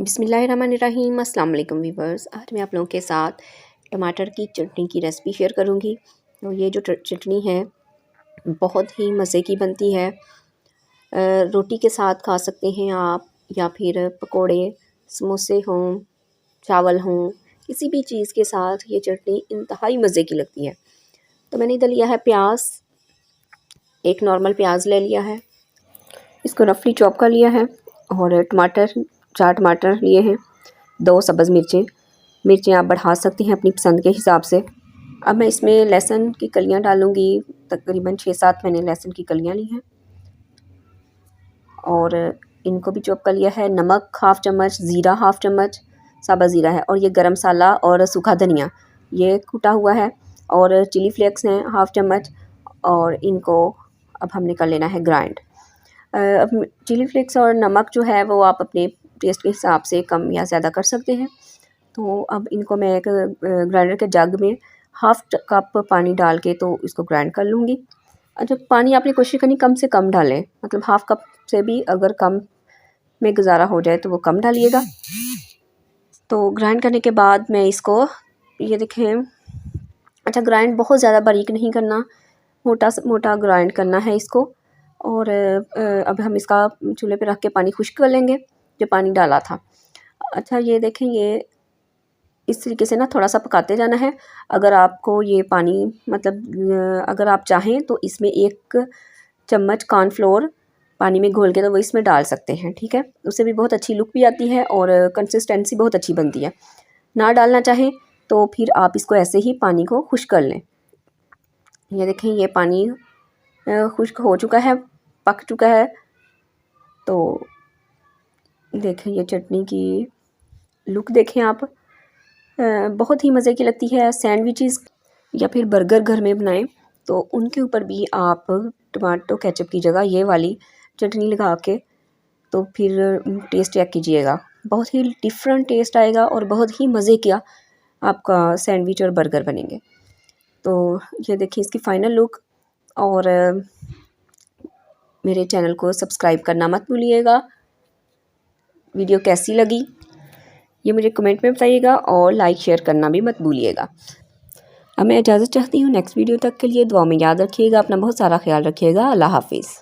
बिस्मिल्लाहिर्रहमानिर्रहीम अस्सलाम वालेकुम वीवर्स। आज मैं आप लोगों के साथ टमाटर की चटनी की रेसिपी शेयर करूंगी। तो ये जो चटनी है बहुत ही मज़े की बनती है। रोटी के साथ खा सकते हैं आप, या फिर पकोड़े, समोसे हों, चावल हों, किसी भी चीज़ के साथ ये चटनी इंतहाई मज़े की लगती है। तो मैंने इधर लिया है प्याज, एक नॉर्मल प्याज ले लिया है, इसको रफली चॉप कर लिया है। और टमाटर, 4 टमाटर लिए हैं, 2 सब्ज़ मिर्चें आप बढ़ा सकते हैं अपनी पसंद के हिसाब से। अब मैं इसमें लहसुन की कलियां डालूंगी, तकरीबन 6-7 मैंने लहसुन की कलियां ली हैं और इनको भी चॉप कर लिया है। नमक हाफ़ चम्मच, ज़ीरा हाफ़ चम्मच, साबुत ज़ीरा है, और ये गरम मसाला और सूखा धनिया ये कूटा हुआ है, और चिली फ्लेक्स हैं हाफ़ चम्मच, और इनको अब हमने कर लेना है ग्राइंड। अब चिली फ्लेक्स और नमक जो है वो आप अपने टेस्ट के हिसाब से कम या ज़्यादा कर सकते हैं। तो अब इनको मैं एक ग्राइंडर के जग में हाफ़ कप पानी डाल के तो इसको ग्राइंड कर लूँगी। जब पानी आपने कोशिश करनी कम से कम डालें, मतलब हाफ़ कप से भी अगर कम में गुजारा हो जाए तो वो कम डालिएगा। तो ग्राइंड करने के बाद मैं इसको, ये देखें, अच्छा ग्राइंड बहुत ज़्यादा बारीक नहीं करना, मोटा ग्राइंड करना है इसको। और अब हम इसका चूल्हे पे रख के पानी खुश्क कर लेंगे जो पानी डाला था। अच्छा ये देखें, ये इस तरीके से ना थोड़ा सा पकाते जाना है। अगर आपको ये पानी, मतलब अगर आप चाहें तो इसमें 1 चम्मच कॉर्नफ्लोर पानी में घोल के तो वो इसमें डाल सकते हैं, ठीक है। उससे भी बहुत अच्छी लुक भी आती है और कंसिस्टेंसी बहुत अच्छी बनती है। ना डालना चाहें तो फिर आप इसको ऐसे ही पानी को खुश्क कर लें। ये देखें, ये पानी खुश्क हो चुका है, पक चुका है। तो देखें ये चटनी की लुक देखें आप, बहुत ही मज़े की लगती है। सैंडविचेस या फिर बर्गर घर में बनाएं तो उनके ऊपर भी आप टमाटो केचप की जगह ये वाली चटनी लगा के तो फिर टेस्ट चेक कीजिएगा, बहुत ही डिफरेंट टेस्ट आएगा और बहुत ही मज़े का आपका सैंडविच और बर्गर बनेंगे। तो ये देखिए इसकी फ़ाइनल लुक, और मेरे चैनल को सब्सक्राइब करना मत भूलिएगा। वीडियो कैसी लगी ये मुझे कमेंट में बताइएगा, और लाइक शेयर करना भी मत भूलिएगा। अब मैं इजाज़त चाहती हूँ, नेक्स्ट वीडियो तक के लिए दुआ में याद रखिएगा, अपना बहुत सारा ख्याल रखिएगा। अल्लाह हाफिज़।